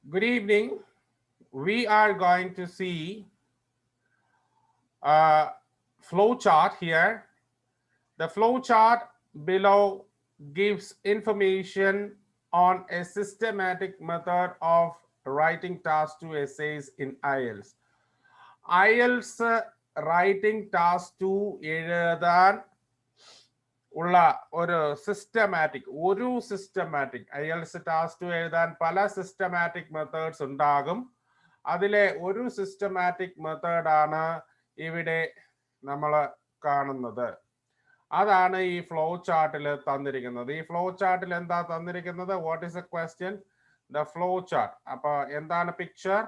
Good evening. We are going to see a flow chart here. The flow chart below gives information on a systematic method of writing task 2 essays in IELTS. IELTS writing task 2 എഴുതാൻ ഉള്ള ഒരു systematic IELTS task 2 എഴുതാൻ പല systematic methods ഉണ്ടാകും. അതിലെ ഒരു systematic മെത്തേഡാണ് ഇവിടെ നമ്മൾ കാണുന്നത്. അതാണ് ഈ ഫ്ലോ ചാർട്ടിൽ തന്നിരിക്കുന്നത്. ഈ ഫ്ലോ ചാർട്ടിൽ എന്താ തന്നിരിക്കുന്നത്? What is a question? The flow chart. അപ്പൊ എന്താണ് picture?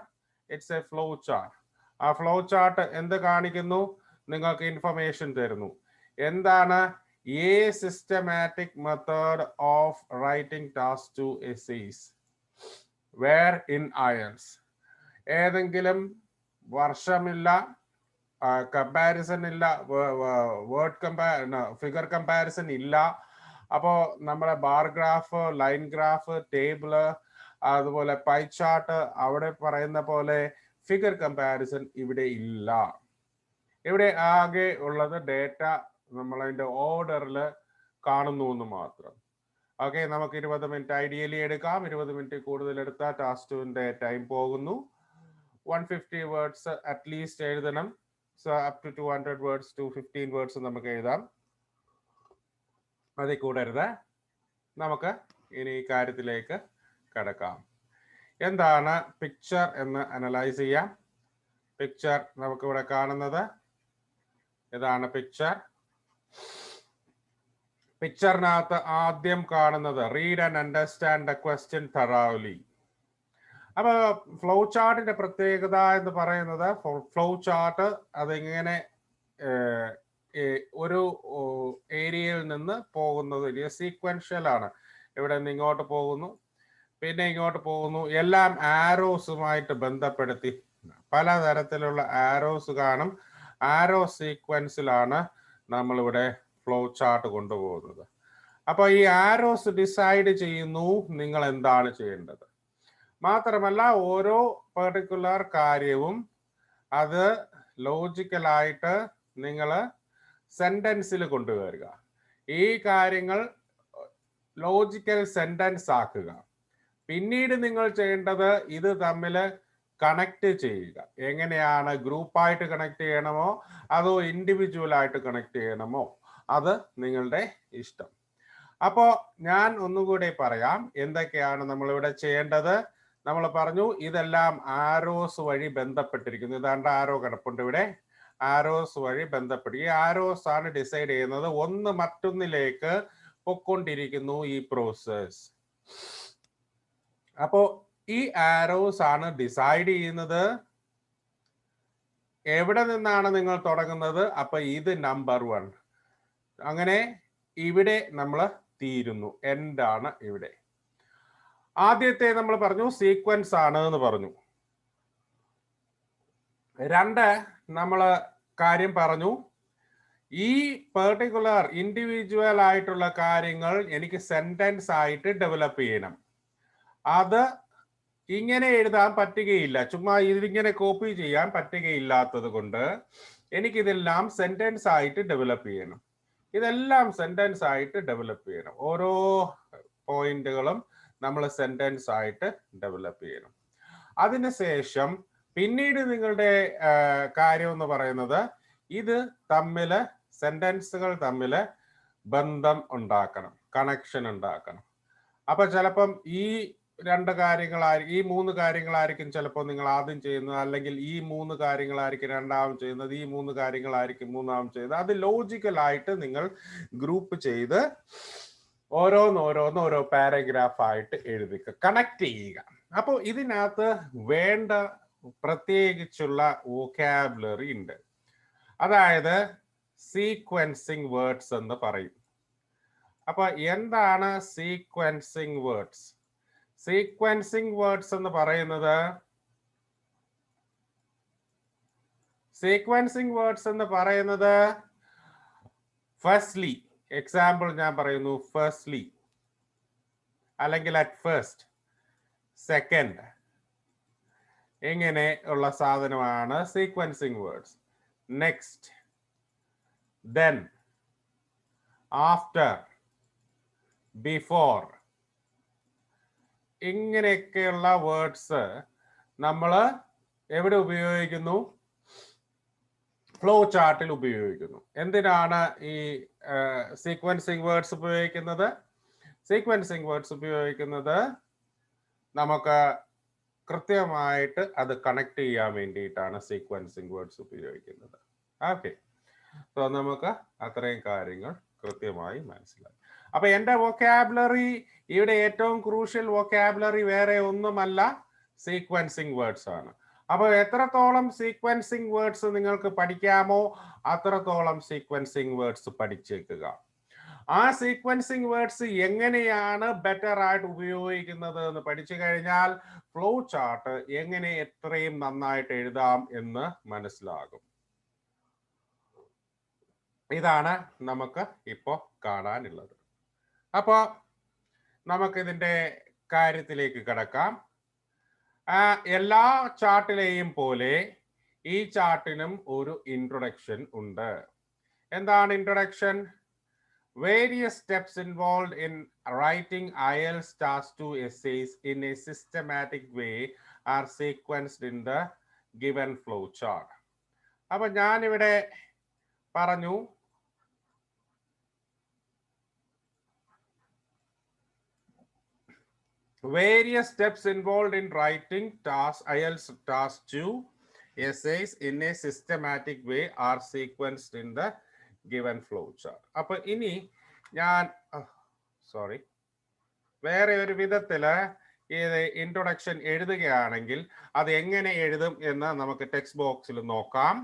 It's a flow chart. ആ ഫ്ലോ ചാർട്ട് എന്ത് കാണിക്കുന്നു? നിങ്ങൾക്ക് ഇൻഫർമേഷൻ തരുന്നു. എന്താണ്? A systematic method of writing task 2 essays where in IELTS. ഏതെങ്കിലും വർഷമില്ല, കമ്പാരിസൺ ഇല്ല, ഫിഗർ കമ്പാരിസൺ ഇല്ല. അപ്പോൾ നമ്മുടെ bar graph, line graph, table, അതുപോലെ പൈ ചാർട്ട്, അവിടെ പറയുന്ന പോലെ ഫിഗർ കമ്പാരിസൺ ഇവിടെ ഇല്ല. ഇവിടെ ആകെ ഉള്ളത് ഡേറ്റ നമ്മളതിൻ്റെ ഓർഡറിൽ കാണുന്നു എന്ന് മാത്രം. ഓക്കെ, നമുക്ക് 20 മിനിറ്റ് ഐഡിയലി എടുക്കാം. 20 മിനിറ്റ് കൂടുതൽ എടുത്താൽ ടാസ്ക് 2ന്റെ ടൈം പോകുന്നു. 150 വേർഡ്സ് അറ്റ്ലീസ്റ്റ് എഴുതണം. So up to 200 words, 215 words നമുക്ക് എഴുതാം. അതിൽ കൂടരുത്. നമുക്ക് ഇനി ഈ കാര്യത്തിലേക്ക് കടക്കാം. എന്താണ് പിക്ചർ എന്ന് അനലൈസ് ചെയ്യാം. പിക്ചർ നമുക്കിവിടെ കാണുന്നത് ഇതാണ് പിക്ചർ. പിക്ചറിനകത്ത് ആദ്യം കാണുന്നത് read and understand the question thoroughly. അപ്പൊ ഫ്ലോ ചാർട്ടിന്റെ പ്രത്യേകത എന്ന് പറയുന്നത്, ഫ്ലോ ചാർട്ട് അതിങ്ങനെ ഒരു ഏരിയയിൽ നിന്ന് പോകുന്നത് സീക്വൻഷ്യൽ ആണ്. ഇവിടെ നിന്ന് ഇങ്ങോട്ട് പോകുന്നു, പിന്നെ ഇങ്ങോട്ട് പോകുന്നു. എല്ലാം ആരോസുമായിട്ട് ബന്ധപ്പെടുത്തി പലതരത്തിലുള്ള ആരോസ് കാണും. ആരോ സീക്വൻസിലാണ് നമ്മളിവിടെ ഫ്ലോ ചാർട്ട് കൊണ്ടുപോകുന്നത്. അപ്പോൾ ഈ ആരോസ് ഡിസൈഡ് ചെയ്യുന്നു നിങ്ങൾ എന്താണ് ചെയ്യേണ്ടത്. മാത്രമല്ല ഓരോ പെർട്ടിക്കുലർ കാര്യവും അത് ലോജിക്കലായിട്ട് നിങ്ങൾ സെന്റൻസിൽ കൊണ്ടുവരിക. ഈ കാര്യങ്ങൾ ലോജിക്കൽ സെന്റൻസ് ആക്കുക. പിന്നീട് നിങ്ങൾ ചെയ്യേണ്ടത് ഇത് തമ്മിൽ കണക്ട് ചെയ്യുക. എങ്ങനെയാണ്? ഗ്രൂപ്പായിട്ട് കണക്ട് ചെയ്യണമോ അതോ ഇൻഡിവിജ്വൽ ആയിട്ട് കണക്ട് ചെയ്യണമോ? അത് നിങ്ങളുടെ ഇഷ്ടം. അപ്പോൾ ഞാൻ ഒന്നുകൂടി പറയാം എന്തൊക്കെയാണ് നമ്മളിവിടെ ചെയ്യേണ്ടത്. നമ്മൾ പറഞ്ഞു ഇതെല്ലാം ആരോസ് വഴി ബന്ധപ്പെട്ടിരിക്കുന്നു. ഇതാണ്ട് ആരോ കിടപ്പുണ്ട് ഇവിടെ. ആരോസ് വഴി ബന്ധപ്പെട്ട് ഈ ആരോസ് ആണ് ഡിസൈഡ് ചെയ്യുന്നത്. ഒന്ന് മറ്റൊന്നിലേക്ക് പൊക്കൊണ്ടിരിക്കുന്നു ഈ പ്രോസസ്. അപ്പോ ഈ ആരോസ് ആണ് ഡിസൈഡ് ചെയ്യുന്നത് എവിടെ നിന്നാണ് നിങ്ങൾ തുടങ്ങുന്നത്. അപ്പൊ ഇത് നമ്പർ 1. അങ്ങനെ ഇവിടെ നമ്മൾ തീരുന്നു. എന്താണ് ഇവിടെ? ആദ്യത്തെ നമ്മൾ പറഞ്ഞു സീക്വൻസ് ആണ് എന്ന് പറഞ്ഞു. 2 നമ്മൾ കാര്യം പറഞ്ഞു, ഈ പെർട്ടിക്കുലർ ഇൻഡിവിജ്വൽ ആയിട്ടുള്ള കാര്യങ്ങൾ എനിക്ക് സെന്റൻസ് ആയിട്ട് ഡെവലപ്പ് ചെയ്യണം. അത് ഇങ്ങനെ എഴുതാൻ പറ്റുകയില്ല. ചുമ്മാ ഇതിങ്ങനെ കോപ്പി ചെയ്യാൻ പറ്റുകയില്ലാത്തത് കൊണ്ട് എനിക്കിതെല്ലാം സെന്റൻസ് ആയിട്ട് ഡെവലപ്പ് ചെയ്യണം. ഇതെല്ലാം സെന്റൻസ് ആയിട്ട് ഡെവലപ്പ് ചെയ്യണം. ഓരോ പോയിന്റുകളും നമ്മൾ സെന്റൻസ് ആയിട്ട് ഡെവലപ്പ് ചെയ്യണം. അതിനുശേഷം പിന്നീട് നിങ്ങളുടെ കാര്യം എന്ന് പറയുന്നത് ഇത് തമ്മിൽ സെന്റൻസുകൾ തമ്മിൽ ബന്ധം ഉണ്ടാക്കണം, കണക്ഷൻ ഉണ്ടാക്കണം. അപ്പൊ ചിലപ്പം ഈ 2 കാര്യങ്ങളായിരിക്കും, ഈ 3 കാര്യങ്ങളായിരിക്കും ചിലപ്പോൾ നിങ്ങൾ ആദ്യം ചെയ്യുന്നത്, അല്ലെങ്കിൽ ഈ 3 കാര്യങ്ങളായിരിക്കും രണ്ടാമത് ചെയ്യുന്നത്, ഈ 3 കാര്യങ്ങളായിരിക്കും മൂന്നാമത് ചെയ്യുന്നത്. അത് ലോജിക്കലായിട്ട് നിങ്ങൾ ഗ്രൂപ്പ് ചെയ്ത് ഓരോ പാരഗ്രാഫ് ആയിട്ട് എഴുതുക, കണക്ട് ചെയ്യുക. അപ്പോൾ ഇതിനകത്ത് വേണ്ട പ്രത്യേകിച്ചുള്ള വൊക്കാബുലറി ഉണ്ട്. അതായത് സീക്വൻസിങ് വേർഡ്സ് എന്ന് പറയും. അപ്പൊ എന്താണ് സീക്വൻസിങ് വേർഡ്സ്? സീക്വൻസിങ് വേർഡ്സ് എന്ന് പറയുന്നത് ഫസ്റ്റ്ലി, എക്സാമ്പിൾ ഞാൻ പറയുന്നു, ഫസ്റ്റ്ലി അല്ലെങ്കിൽ അറ്റ് ഫസ്റ്റ്, സെക്കൻഡ്, ഇങ്ങനെ ഉള്ള സാധനമാണ് sequencing words. Next, then, after, before, ഇങ്ങനെയൊക്കെയുള്ള വേർഡ്സ് നമ്മൾ എവിടെ ഉപയോഗിക്കുന്നു? ഫ്ലോ ചാർട്ടിൽ ഉപയോഗിക്കുന്നു. എന്തിനാണ് ഈ സീക്വൻസിങ് വേർഡ്സ് ഉപയോഗിക്കുന്നത്? സീക്വൻസിങ് വേർഡ്സ് ഉപയോഗിക്കുന്നത് നമുക്ക് കൃത്യമായിട്ട് അത് കണക്ട് ചെയ്യാൻ വേണ്ടിയിട്ടാണ് സീക്വൻസിങ് വേർഡ്സ് ഉപയോഗിക്കുന്നത്. ഓക്കെ, സോ നമുക്ക് അത്രയും കാര്യങ്ങൾ കൃത്യമായി മനസ്സിലായി. അപ്പൊ എൻ്റെ വൊക്കാബുലറി ഇവിടെ ഏറ്റവും ക്രൂഷ്യൽ വൊക്കാബുലറി വേറെ ഒന്നുമല്ല, സീക്വൻസിങ് വേർഡ്സ് ആണ്. അപ്പോൾ എത്രത്തോളം സീക്വൻസിങ് വേർഡ്സ് നിങ്ങൾക്ക് പഠിക്കാമോ അത്രത്തോളം സീക്വൻസിങ് വേർഡ്സ് പഠിച്ചേക്കുക. ആ സീക്വൻസിങ് വേർഡ്സ് എങ്ങനെയാണ് ബെറ്റർ ആയിട്ട് ഉപയോഗിക്കുന്നത് എന്ന് പഠിച്ചു കഴിഞ്ഞാൽ ഫ്ലോ ചാർട്ട് എങ്ങനെ എത്രയും നന്നായിട്ട് എഴുതാം എന്ന് മനസ്സിലാകും. ഇതാണ് നമുക്ക് ഇപ്പോൾ കാണാനുള്ളത്. അപ്പോൾ നമുക്കിതിൻ്റെ കാര്യത്തിലേക്ക് കിടക്കാം. എല്ലാ ചാർട്ടിലെയും പോലെ ഈ ചാർട്ടിനും ഒരു ഇൻട്രൊഡക്ഷൻ ഉണ്ട്. എന്താണ് introduction? Various steps involved in writing IELTS Task 2 essays in a systematic way are sequenced in the given flow chart. അപ്പോൾ ഞാനിവിടെ പറഞ്ഞു, various steps involved in writing IELTS Task 2 essays in a systematic way are sequenced in the given flow chart. അപ്പൊ ഇനി ഞാൻ വേറെ ഒരു വിധത്തില് ഇത് ഇൻട്രൊഡക്ഷൻ എഴുതുകയാണെങ്കിൽ അത് എങ്ങനെ എഴുതും എന്ന് നമുക്ക് ടെക്സ്റ്റ് ബോക്സിൽ നോക്കാം.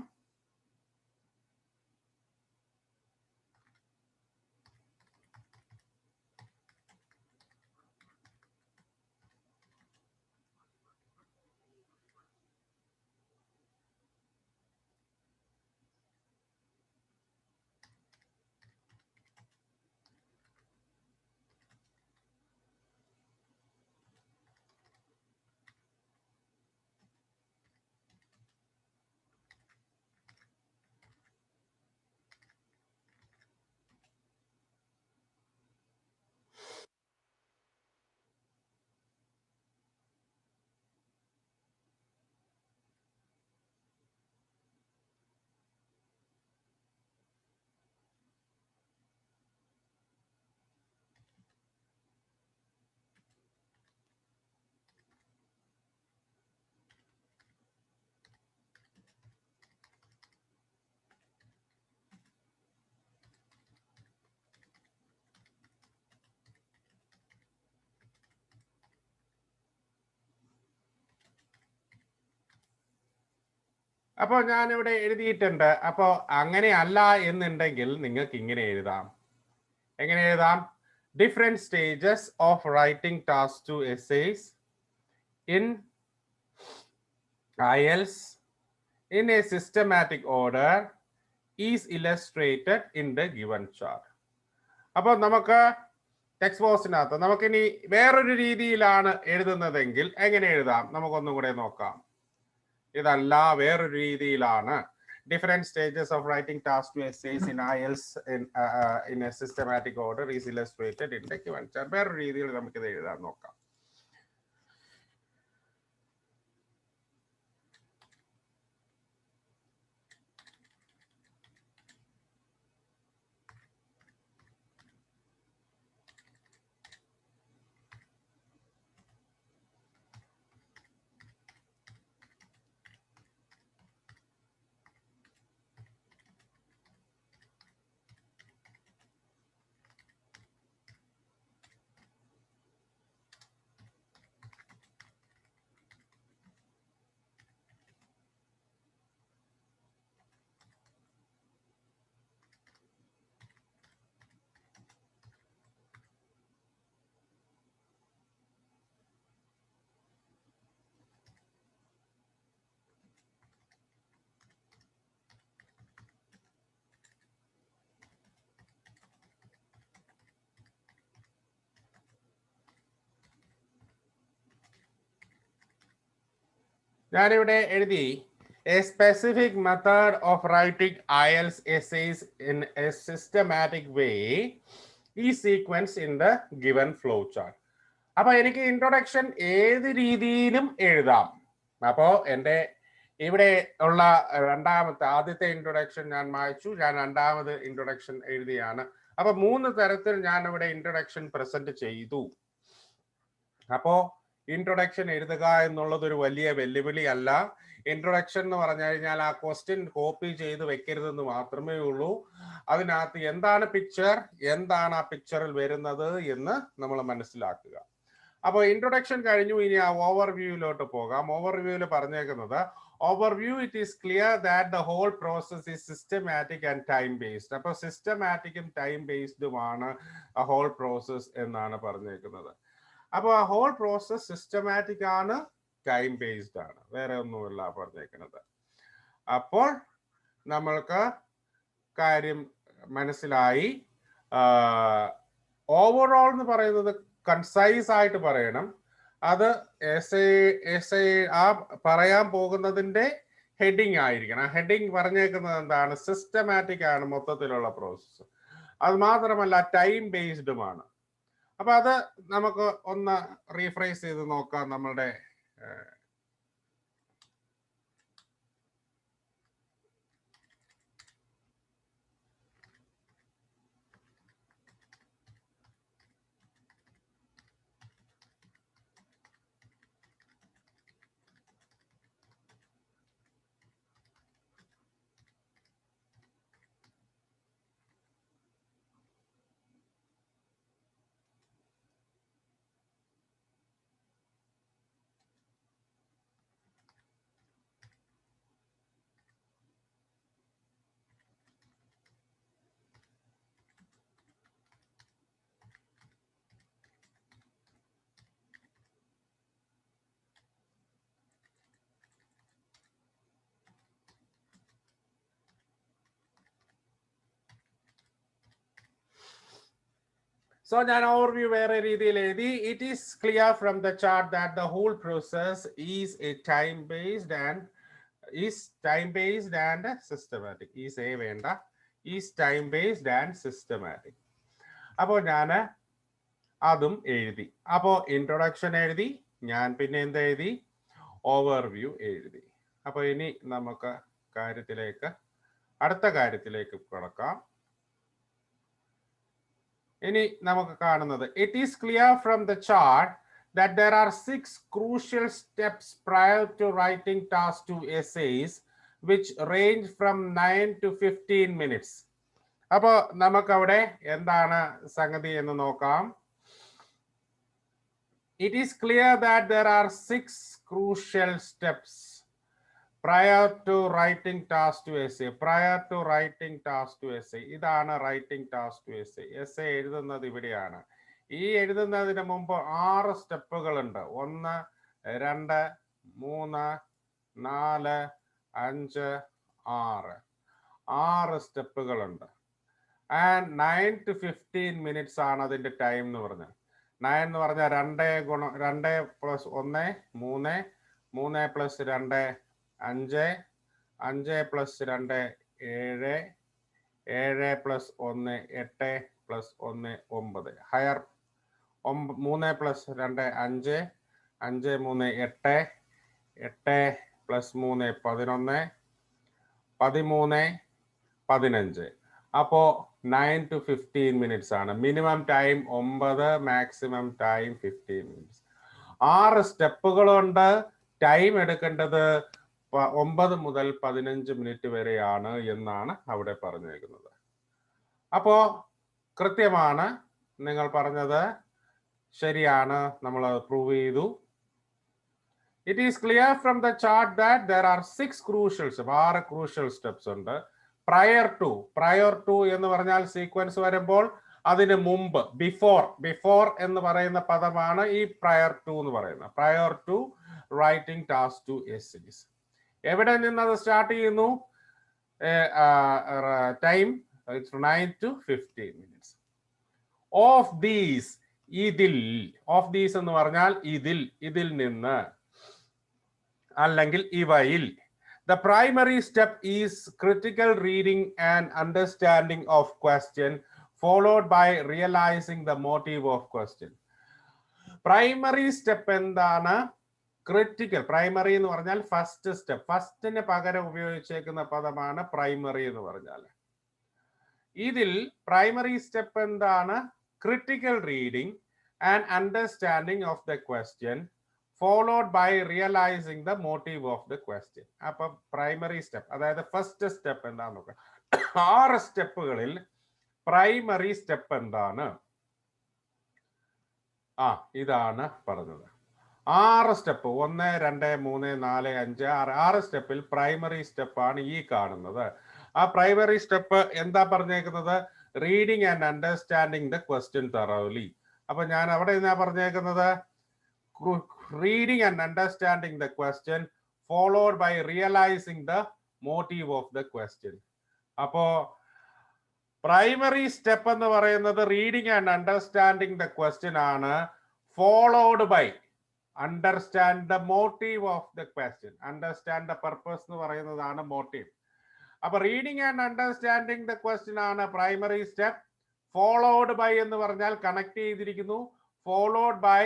അപ്പോൾ ഞാനിവിടെ എഴുതിയിട്ടുണ്ട്. അപ്പോൾ അങ്ങനെയല്ല എന്നുണ്ടെങ്കിൽ നിങ്ങൾക്ക് ഇങ്ങനെ എഴുതാം. എങ്ങനെ എഴുതാം? Different stages of writing task 2 essays in IELTS in a systematic order is illustrated in the given chart. അപ്പോൾ നമുക്ക് ടെക്സ്റ്റ് ബോക്സിനകത്ത് നമുക്കിനി വേറൊരു രീതിയിലാണ് എഴുതുന്നതെങ്കിൽ എങ്ങനെ എഴുതാം? നമുക്കൊന്നും കൂടെ നോക്കാം. ഇതല്ല, വേറൊരു രീതിയിലാണ്. Different stages of writing task 2 essays in IELTS in a systematic order is illustrated in the given chart. വേറൊരു രീതിയിൽ നമുക്കിത് എഴുതാൻ നോക്കാം. ഞാനിവിടെ എഴുതി a specific method of writing IELTS essays in a systematic way is sequenced in the given flow chart. അപ്പൊ എനിക്ക് introduction ഏത് രീതിയിലും എഴുതാം. അപ്പോ എൻ്റെ ഇവിടെ ഉള്ള ആദ്യത്തെ ഇൻട്രൊഡക്ഷൻ ഞാൻ വായിച്ചു, ഞാൻ രണ്ടാമത് ഇൻട്രൊഡക്ഷൻ എഴുതിയാണ്. അപ്പൊ 3 തരത്തിൽ ഞാൻ ഇവിടെ ഇൻട്രൊഡക്ഷൻ പ്രസന്റ് ചെയ്തു. അപ്പോ ഇൻട്രൊഡക്ഷൻ എഴുതുക എന്നുള്ളത് ഒരു വലിയ വെല്ലുവിളി അല്ല. ഇൻട്രൊഡക്ഷൻ എന്ന് പറഞ്ഞു കഴിഞ്ഞാൽ ആ ക്വസ്റ്റ്യൻ കോപ്പി ചെയ്ത് വെക്കരുതെന്ന് മാത്രമേ ഉള്ളൂ. അതിനകത്ത് എന്താണ് പിക്ചർ, എന്താണ് ആ പിക്ചറിൽ വരുന്നത് എന്ന് നമ്മൾ മനസ്സിലാക്കുക. അപ്പോൾ ഇൻട്രൊഡക്ഷൻ കഴിഞ്ഞു, ഇനി ആ ഓവർവ്യൂയിലോട്ട് പോകാം. ഓവർവ്യൂവിൽ പറഞ്ഞേക്കുന്നത് overview it is clear that the whole process is systematic and time based. അപ്പോൾ സിസ്റ്റമാറ്റിക്കും ടൈം ബേസ്ഡുമാണ് ആ ഹോൾ പ്രോസസ് എന്നാണ് പറഞ്ഞേക്കുന്നത്. അപ്പോൾ ആ ഹോൾ പ്രോസസ് സിസ്റ്റമാറ്റിക് ആണ്, ടൈം ബേസ്ഡ് ആണ്, വേറെ ഒന്നുമില്ല പറഞ്ഞേക്കുന്നത്. അപ്പോൾ നമ്മൾക്ക് കാര്യം മനസ്സിലായി. ഓവറോൾ എന്ന് പറയുന്നത് കൺസൈസ് ആയിട്ട് പറയണം. അത് ആ പറയാൻ പോകുന്നതിന്റെ ഹെഡിങ് ആയിരിക്കണം. ആ ഹെഡിങ് പറഞ്ഞേക്കുന്നത് എന്താണ്? സിസ്റ്റമാറ്റിക് ആണ് മൊത്തത്തിലുള്ള പ്രോസസ്സ്. അത് മാത്രമല്ല ടൈം ബേസ്ഡുമാണ്. അപ്പൊ അത് നമുക്ക് ഒന്ന് റീഫ്രൈസ് ചെയ്ത് നോക്കാം. നമ്മളുടെ So ഞാൻ ഓവർവ്യൂ വേറെ രീതിയിൽ എഴുതി. It is clear from the chart that the whole process is a time based and systematic. Is a വേണ്ട, is time based and systematic. അപ്പോൾ ഞാൻ അതും എഴുതി. അപ്പോൾ ഇൻട്രൊഡക്ഷൻ എഴുതി ഞാൻ, പിന്നെ എന്തെഴുതി? ഓവർവ്യൂ എഴുതി. അപ്പോൾ ഇനി നമുക്ക് അടുത്ത കാര്യത്തിലേക്ക് കടക്കാം. ഇനി നമുക്ക് കാണുന്നത്, it is clear from the chart that there are 6 crucial steps prior to writing task 2 essays which range from 9 to 15 minutes. അപ്പോൾ നമുക്കവിടെ എന്താണ് സംഗതി എന്ന് നോക്കാം. It is clear that there are 6 crucial steps prior to writing task 2 essay. Prior to writing task 2 essay. ഇതാണ് writing task 2 essay. essay എഴുതുന്നത് ഇവിടെയാണ്. ഈ എഴുതുന്നതിന് മുമ്പ് 6 സ്റ്റെപ്പുകളുണ്ട്. 1, 2, 3, 4, 5, 6. 6 സ്റ്റെപ്പുകളുണ്ട്. ആൻഡ് 9 to 15 minutes ആണ് അതിന്റെ ടൈം എന്ന് പറഞ്ഞാൽ. 9 എന്ന് പറഞ്ഞാൽ 2 + 1 3, 3 + 2 5, 5 + 2 7, 7 + 1 8 + 1 9. ഹയർ 3 + 2 5, 5 3 8, 8 + 3 11, 13 15. അപ്പോ 9 to 15 minutes ആണ്. Minimum time 9, maximum time 15 minutes. 6 സ്റ്റെപ്പുകളുണ്ട്. ടൈം എടുക്കേണ്ടത് 9 മുതൽ 15 മിനിറ്റ് വരെയാണ് എന്നാണ് അവിടെ പറഞ്ഞേക്കുന്നത്. അപ്പോ കൃത്യമാണ്, നിങ്ങൾ പറഞ്ഞത് ശരിയാണ്, നമ്മൾ അത് പ്രൂവ് ചെയ്തു. It is clear from the chart that there are 6 crucial steps. 6 crucial steps ഉണ്ട്. Prior to എന്ന് പറഞ്ഞാൽ സീക്വൻസ് വരുമ്പോൾ അതിന് മുമ്പ്, ബിഫോർ എന്ന് പറയുന്ന പദമാണ് ഈ prior to എന്ന് പറയുന്നത്. Prior to writing task 2 essays. എവിടെ നിന്ന് അത് സ്റ്റാർട്ട് ചെയ്യുന്നു? Time 9 to 15 minutes. Of these എന്ന് പറഞ്ഞാൽ ഇതിൽ നിന്ന് അല്ലെങ്കിൽ ഇവയിൽ the primary step is critical reading and understanding of question followed by realizing the motive of question. Primary step എന്താണ്? ക്രിട്ടിക്കൽ. പ്രൈമറി എന്ന് പറഞ്ഞാൽ ഫസ്റ്റ് സ്റ്റെപ്പ്. ഫസ്റ്റിന് പകരം ഉപയോഗിച്ചേക്കുന്ന പദമാണ് പ്രൈമറി എന്ന് പറഞ്ഞാൽ. ഇതിൽ പ്രൈമറി സ്റ്റെപ്പ് എന്താണ്? Critical reading and understanding of the question followed by realizing the motive of the question. അപ്പൊ പ്രൈമറി സ്റ്റെപ്പ്, അതായത് ഫസ്റ്റ് സ്റ്റെപ്പ് എന്താന്ന് നോക്കാം. 6 സ്റ്റെപ്പുകളിൽ പ്രൈമറി സ്റ്റെപ്പ് എന്താണ്? ഇതാണ് പറഞ്ഞത്. 6 സ്റ്റെപ്പ്, 1, 2, 3, 4, 5, 6 സ്റ്റെപ്പിൽ പ്രൈമറി സ്റ്റെപ്പാണ് ഈ കാണുന്നത്. ആ പ്രൈമറി സ്റ്റെപ്പ് എന്താ പറഞ്ഞേക്കുന്നത്? Reading and understanding the question thoroughly. അപ്പൊ ഞാൻ അവിടെ എന്നാ പറഞ്ഞേക്കുന്നത്? reading and understanding the question followed by realizing the motive of the question. അപ്പോ പ്രൈമറി സ്റ്റെപ്പ് എന്ന് പറയുന്നത് reading and understanding the question ആണ്. Followed by understand the motive of the question. Understand the purpose എന്ന് പറയുന്നതാണ് motive. അപ്പൊ reading and understanding the question ആണ് primary step. Followed by എന്ന് പറഞ്ഞാൽ കണക്ട് ചെയ്തിരിക്കുന്നു. Followed by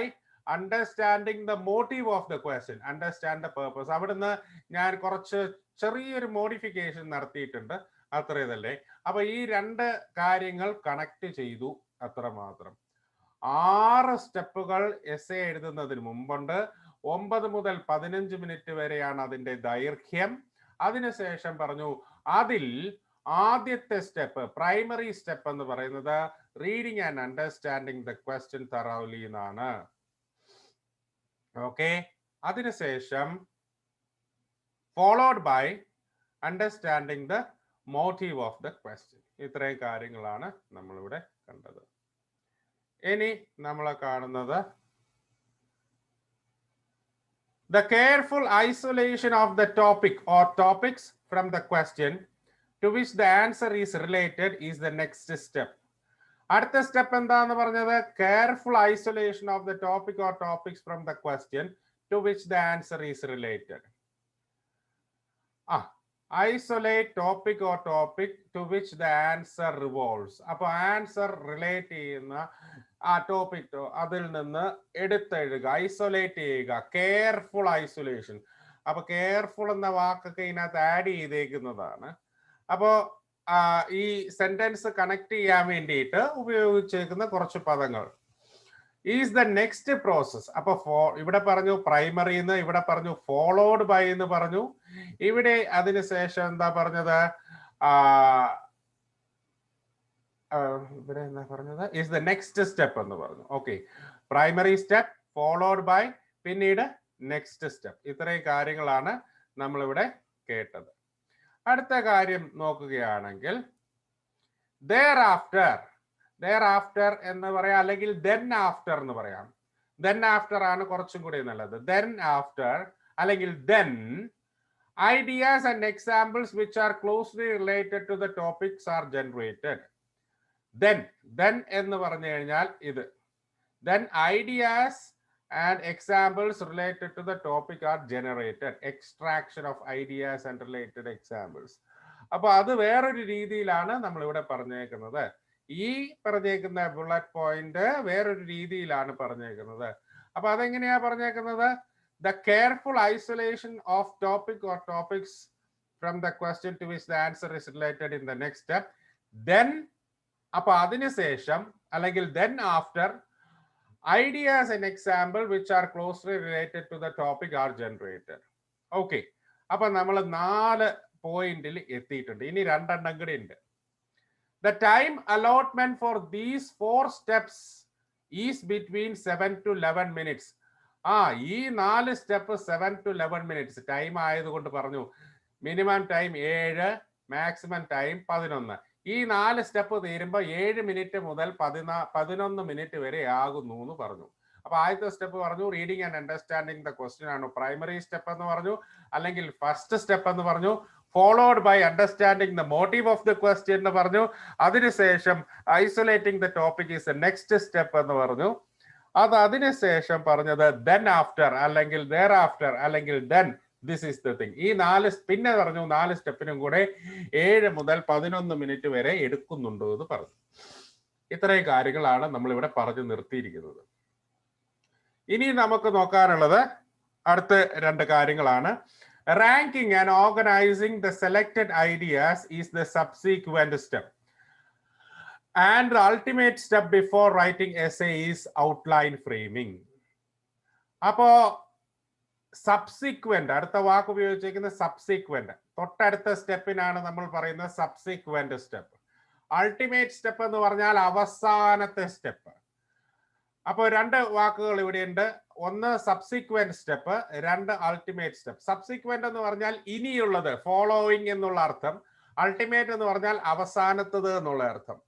understanding the motive of the question, understand the purpose. അവിടുന്ന് ഞാൻ കുറച്ച് ചെറിയൊരു മോഡിഫിക്കേഷൻ നടത്തിയിട്ടുണ്ട്, അത്രയതല്ലേ. അപ്പൊ ഈ 2 കാര്യങ്ങൾ കണക്ട് ചെയ്തു, അത്രമാത്രം. 6 സ്റ്റെപ്പുകൾ എസ്സേ എഴുതുന്നതിന് മുമ്പുണ്ട്. 9 മുതൽ 15 മിനിറ്റ് വരെയാണ് അതിന്റെ ദൈർഘ്യം. അതിനുശേഷം പറഞ്ഞു അതിൽ ആദ്യത്തെ സ്റ്റെപ്പ്, പ്രൈമറി സ്റ്റെപ്പ് എന്ന് പറയുന്നത് reading and understanding the question thoroughly എന്നാണ്. ഓക്കെ, അതിനുശേഷം followed by understanding the motive of the question. ഇത്രയും കാര്യങ്ങളാണ് നമ്മളിവിടെ കണ്ടത്. ഇനി നമ്മൾ കാണുന്നത് the careful isolation of the topic or topics from the question to which the answer is related is the next step. അടുത്ത സ്റ്റെപ്പ് എന്താന്ന് പറഞ്ഞത്? Careful isolation of the topic or topics from the question to which the answer is related. Isolate topic or topic to which the answer revolves. അപ്പൊ answer relate ചെയ്യുന്ന ആ topic അതിൽ നിന്ന് എടുത്തെഴുതുക, isolate ചെയ്യുക. Careful isolation. അപ്പൊ careful എന്ന വാക്കൊക്കെ ഇതിനകത്ത് ആഡ് ചെയ്തേക്കുന്നതാണ്. അപ്പോ ഈ സെന്റൻസ് കണക്ട് ചെയ്യാൻ വേണ്ടിയിട്ട് ഉപയോഗിച്ചേക്കുന്ന കുറച്ച് പദങ്ങൾ. Is the next process. അപ്പൊ ഇവിടെ പറഞ്ഞു പ്രൈമറി എന്ന്, ഇവിടെ പറഞ്ഞു ഫോളോഡ് ബൈ എന്ന് പറഞ്ഞു. ഇവിടെ അതിനുശേഷം എന്താ പറഞ്ഞത്? ഇവിടെ എന്താ പറഞ്ഞത്? ഈസ് ദ നെക്സ്റ്റ് സ്റ്റെപ്പ് എന്ന് പറഞ്ഞു. Okay, primary step, followed by, പിന്നീട് നെക്സ്റ്റ് സ്റ്റെപ്പ്. ഇത്രയും കാര്യങ്ങളാണ് നമ്മളിവിടെ കേട്ടത്. അടുത്ത കാര്യം നോക്കുകയാണെങ്കിൽ thereafter എന്ന് പറയാം, അല്ലെങ്കിൽ then after എന്ന് പറയാം. then after ആണ് കുറച്ചും കൂടി നല്ലത്. then after അല്ലെങ്കിൽ then ideas and examples which are closely related to the topics are generated. then എന്ന് പറഞ്ഞു കഴിഞ്ഞാൽ ഇത്. then ideas and examples related to the topic are generated. extraction of ideas and related examples. അപ്പൊ അത് വേറൊരു രീതിയിലാണ് നമ്മൾ ഇവിടെ പറഞ്ഞേക്കുന്നത്. ഈ പറഞ്ഞേക്കുന്ന ബുള്ളറ്റ് പോയിന്റ് വേറൊരു രീതിയിലാണ് പറഞ്ഞേക്കുന്നത്. അപ്പൊ അതെങ്ങനെയാ പറഞ്ഞേക്കുന്നത്? the careful isolation of topic or topics from the question to which the answer is related in the next step. then അപ്പൊ അതിനുശേഷം അല്ലെങ്കിൽ then after ideas and example which are closely related to the topic are generated. Okay, അപ്പൊ നമ്മൾ 4 പോയിന്റിൽ എത്തിയിട്ടുണ്ട്. ഇനി 2 എണ്ണം കൂടി ഉണ്ട്. The time allotment for these 4 steps is between 7 to 11 minutes. ഈ 4 സ്റ്റെപ്പ് 7 to 11 മിനിറ്റ്സ് ടൈം ആയതുകൊണ്ട് പറഞ്ഞു. Minimum time 7, maximum time 11. ഈ 4 സ്റ്റെപ്പ് തീരുമ്പോൾ 7 മിനിറ്റ് മുതൽ 11 മിനിറ്റ് വരെ ആകുന്നു എന്ന് പറഞ്ഞു. അപ്പൊ ആദ്യത്തെ സ്റ്റെപ്പ് പറഞ്ഞു reading and understanding the question ആണ് പ്രൈമറി സ്റ്റെപ്പ് എന്ന് പറഞ്ഞു, അല്ലെങ്കിൽ ഫസ്റ്റ് സ്റ്റെപ്പ് എന്ന് പറഞ്ഞു. Followed by understanding the motive of the question എന്ന് പറഞ്ഞു. അതിനുശേഷം isolating the topic is the next step എന്ന് പറഞ്ഞു. അതിനുശേഷം പറഞ്ഞത് then after അല്ലെങ്കിൽ thereafter അല്ലെങ്കിൽ then this is the thing. ഈ 4 പിന്നെ പറഞ്ഞു 4 സ്റ്റെപ്പിനും കൂടെ 7 മുതൽ 11 മിനിറ്റ് വരെ എടുക്കുന്നുണ്ട് എന്ന് പറഞ്ഞു. ഇത്രയും കാര്യങ്ങളാണ് നമ്മളിവിടെ പറഞ്ഞു നിർത്തിയിരിക്കുന്നത്. ഇനി നമുക്ക് നോക്കാനുള്ളത് അടുത്ത 2 കാര്യങ്ങളാണ്. Ranking and organising the selected ideas is the subsequent step and the ultimate step before writing essay is outline framing. അപ്പോ സബ്സിക്വന്റ്, അടുത്ത വാക്ക് ഉപയോഗിച്ചിരിക്കുന്ന സബ്സിക്വന്റ്, തൊട്ടടുത്ത സ്റ്റെപ്പിനാണ് നമ്മൾ പറയുന്നത് സബ്സിക്വന്റ് സ്റ്റെപ്പ്. അൾട്ടിമേറ്റ് സ്റ്റെപ്പ് എന്ന് പറഞ്ഞാൽ അവസാനത്തെ സ്റ്റെപ്പ്. അപ്പോൾ 2 വാക്കുകൾ ഇവിടെയുണ്ട്. ഒന്ന് subsequent step, 2 ultimate step. Subsequent എന്ന് പറഞ്ഞാൽ ഇനിയുള്ളത്, ഫോളോയിങ് എന്നുള്ള അർത്ഥം. അൾട്ടിമേറ്റ് എന്ന് പറഞ്ഞാൽ അവസാനത്തത് എന്നുള്ള അർത്ഥം.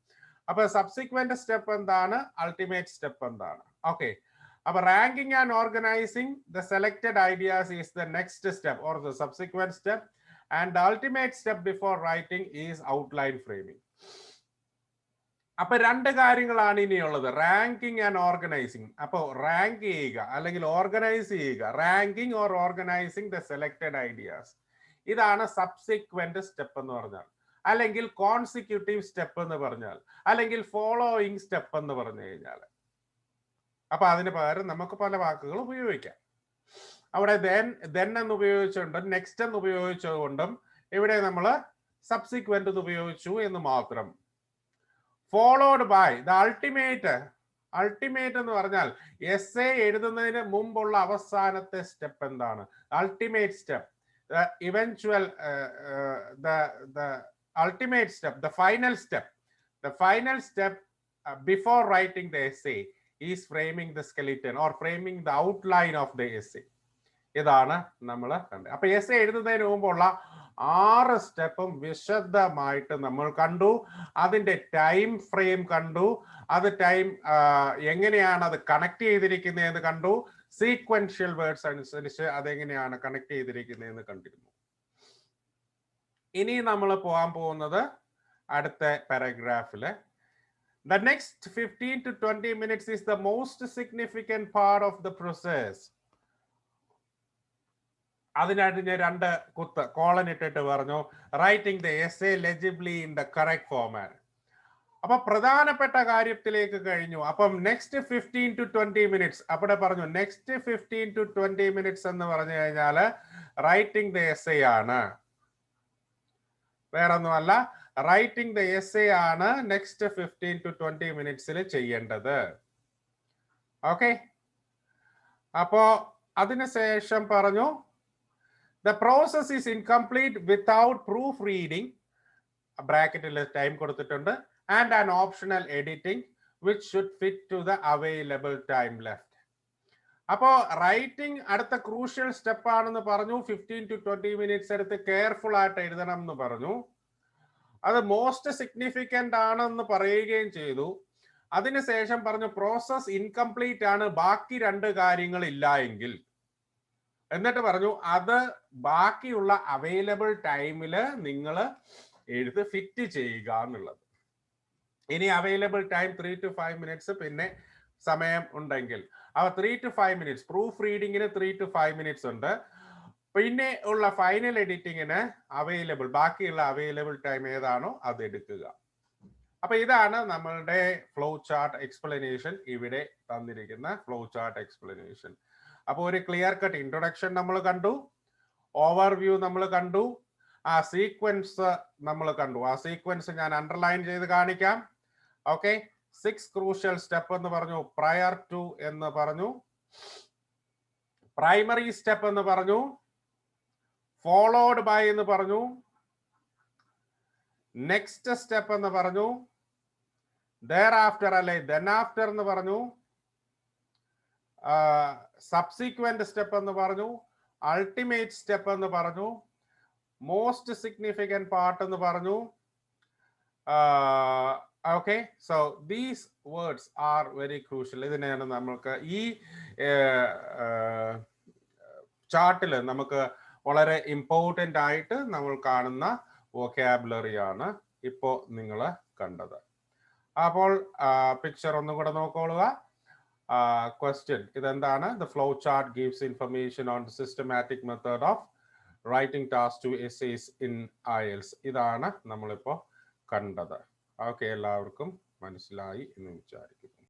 അപ്പൊ സബ്സിക്വന്റ് സ്റ്റെപ്പ് എന്താണ്, അൾട്ടിമേറ്റ് സ്റ്റെപ്പ് എന്താണ്? ഓക്കെ, അപ്പൊ ranking and organising the selected ideas is the next step or the subsequent step and the ultimate step before writing is outline framing. അപ്പൊ 2 കാര്യങ്ങളാണ് ഇനിയുള്ളത്, റാങ്കിങ് ആൻഡ് ഓർഗനൈസിങ്. അപ്പോൾ rank ചെയ്യുക അല്ലെങ്കിൽ organise ചെയ്യുക, ranking or organising the selected ideas, ഇതാണ് subsequent step എന്ന് പറഞ്ഞാൽ, അല്ലെങ്കിൽ കോൺസിക്യൂട്ടീവ് സ്റ്റെപ്പ് എന്ന് പറഞ്ഞാൽ, അല്ലെങ്കിൽ ഫോളോയിങ് സ്റ്റെപ്പ് എന്ന് പറഞ്ഞു കഴിഞ്ഞാൽ. അപ്പൊ അതിന് പകരം നമുക്ക് പല വാക്കുകൾ ഉപയോഗിക്കാം. അവിടെ then എന്ന് ഉപയോഗിച്ചുകൊണ്ടും നെക്സ്റ്റ് എന്ന് ഉപയോഗിച്ചുകൊണ്ടും ഇവിടെ നമ്മൾ സബ്സിക്വന്റ് എന്ന് ഉപയോഗിച്ചു എന്ന് മാത്രം. Followed by the ultimate. Ultimate എന്ന് പറഞ്ഞാൽ എസ്സേ എഴുതുന്നതിന് മുമ്പുള്ള അവസാനത്തെ സ്റ്റെപ്പ് എന്താണ്? Ultimate step, eventual, the ultimate step, the final step before writing the essay is framing the skeleton or framing the outline of the essay. ഇതാണ് നമ്മൾ കണ്ടത്. അപ്പൊ എസ്സേ എഴുതുന്നതിന് മുമ്പുള്ള 6 സ്റ്റെപ്പും വിശദമായിട്ട് നമ്മൾ കണ്ടു. അതിന്റെ ടൈം ഫ്രെയിം കണ്ടു, അത് ടൈം എങ്ങനെയാണ് അത് കണക്ട് ചെയ്തിരിക്കുന്നതെന്ന് കണ്ടു, സീക്വൻഷ്യൽ വേർഡ്സ് അനുസരിച്ച് അതെങ്ങനെയാണ് കണക്ട് ചെയ്തിരിക്കുന്നതെന്ന് കണ്ടിരുന്നു. ഇനി നമ്മൾ പോകാൻ പോകുന്നത് അടുത്ത പാരഗ്രാഫില്. The next 15 to 20 minutes is the most significant part of the process. അതിനായിട്ട് ഞാൻ 2 കുത്ത് കോളൻ ഇട്ടിട്ട് പറഞ്ഞു writing the essay legibly in the correct format. അപ്പൊ പ്രധാനപ്പെട്ട കാര്യത്തിലേക്ക് കഴിഞ്ഞു. അപ്പം നെക്സ്റ്റ് 15 to 20 മിനിറ്റ്സ് അവിടെ പറഞ്ഞു. നെക്സ്റ്റ് 15 to 20 മിനിറ്റ്സ് എന്ന് പറഞ്ഞു കഴിഞ്ഞാൽ റൈറ്റിംഗ് ദ എസ്സേ ആണ്, വേറൊന്നുമല്ല. റൈറ്റിംഗ് ദ എസ്സേ ആണ് നെക്സ്റ്റ് 15 to 20 മിനിറ്റ്സിൽ ചെയ്യേണ്ടത്. ഓക്കെ, അപ്പോ അതിനുശേഷം പറഞ്ഞു the process is incomplete without proof reading, ബ്രാക്കറ്റിൽ ടൈം കൊടുത്തിട്ടുണ്ട്, and an optional editing which should fit to the available time left. അപ്പോ റൈറ്റിംഗ് അടുത്ത ക്രൂഷ്യൽ സ്റ്റെപ്പ് ആണെന്ന് പറഞ്ഞു. 15 to 20 മിനിറ്റ്സ് എടുത്ത് കെയർഫുൾ ആയിട്ട് എഴുതണം എന്ന് പറഞ്ഞു. അത് മോസ്റ്റ് സിഗ്നിഫിക്കന്റ് ആണെന്ന് പറയുകയും ചെയ്തു. അതിനുശേഷം പറഞ്ഞു പ്രോസസ് ഇൻകംപ്ലീറ്റ് ആണ്, ബാക്കി 2 കാര്യങ്ങൾ ഇല്ല എങ്കിൽ. എന്നിട്ട് പറഞ്ഞു അത് ബാക്കിയുള്ള അവൈലബിൾ ടൈമില് നിങ്ങൾ എഴുത്ത് ഫിറ്റ് ചെയ്യുക എന്നുള്ളത്. ഇനി അവൈലബിൾ ടൈം 3 to 5 മിനിറ്റ്സ് പിന്നെ സമയം ഉണ്ടെങ്കിൽ. അവ 3 to 5 മിനിറ്റ്സ് പ്രൂഫ് റീഡിങ്ങിന് 3 to 5 മിനിറ്റ്സ് ഉണ്ട്. പിന്നെ ഉള്ള ഫൈനൽ എഡിറ്റിങ്ങിന് അവൈലബിൾ, ബാക്കിയുള്ള അവൈലബിൾ ടൈം ഏതാണോ അത് എടുക്കുക. അപ്പൊ ഇതാണ് നമ്മളുടെ ഫ്ലോ ചാർട്ട് എക്സ്പ്ലനേഷൻ, ഇവിടെ തന്നിരിക്കുന്ന ഫ്ലോ ചാർട്ട് എക്സ്പ്ലനേഷൻ. അപ്പൊ ഒരു ക്ലിയർ കട്ട് ഇൻട്രൊഡക്ഷൻ നമ്മൾ കണ്ടു, ഓവർവ്യൂ നമ്മൾ കണ്ടു, ആ സീക്വൻസ് നമ്മൾ കണ്ടു. ആ സീക്വൻസ് ഞാൻ അണ്ടർലൈൻ ചെയ്ത് കാണിക്കാം. ഓക്കെ, 6 ക്രൂഷ്യൽ സ്റ്റെപ്പ് എന്ന് പറഞ്ഞു, പ്രയർ ടു എന്ന് പറഞ്ഞു, പ്രൈമറി സ്റ്റെപ്പ് എന്ന് പറഞ്ഞു, ഫോളോഡ് ബൈ എന്ന് പറഞ്ഞു, നെക്സ്റ്റ് സ്റ്റെപ്പ് എന്ന് പറഞ്ഞു, ദെയർ ആഫ്റ്റർ അല്ലെ ദെൻ ആഫ്റ്റർ എന്ന് പറഞ്ഞു, സബ്സിക്വന്റ് സ്റ്റെപ്പ് എന്ന് പറഞ്ഞു, അൾട്ടിമേറ്റ് സ്റ്റെപ്പ് എന്ന് പറഞ്ഞു, മോസ്റ്റ് സിഗ്നിഫിക്കന്റ് പാർട്ട് എന്ന് പറഞ്ഞു. Okay, so these words are very crucial. ഇതിനെയാണ് നമ്മൾക്ക് ഈ ചാർട്ടിൽ നമുക്ക് വളരെ ഇമ്പോർട്ടൻ്റ് ആയിട്ട് നമ്മൾ കാണുന്ന വൊക്കാബുലറി ആണ് ഇപ്പോൾ നിങ്ങൾ കണ്ടത്. അപ്പോൾ പിക്ചർ ഒന്നും കൂടെ നോക്കോളുക. ക്വസ്റ്റ്യൻ ഇതെന്താണ്? The flow chart gives information on the systematic method of writing task two essays in IELTS. ഇതാണ് നമ്മളിപ്പോൾ കണ്ടത്. ഓക്കെ, എല്ലാവർക്കും മനസ്സിലായി എന്ന് വിചാരിക്കുന്നു.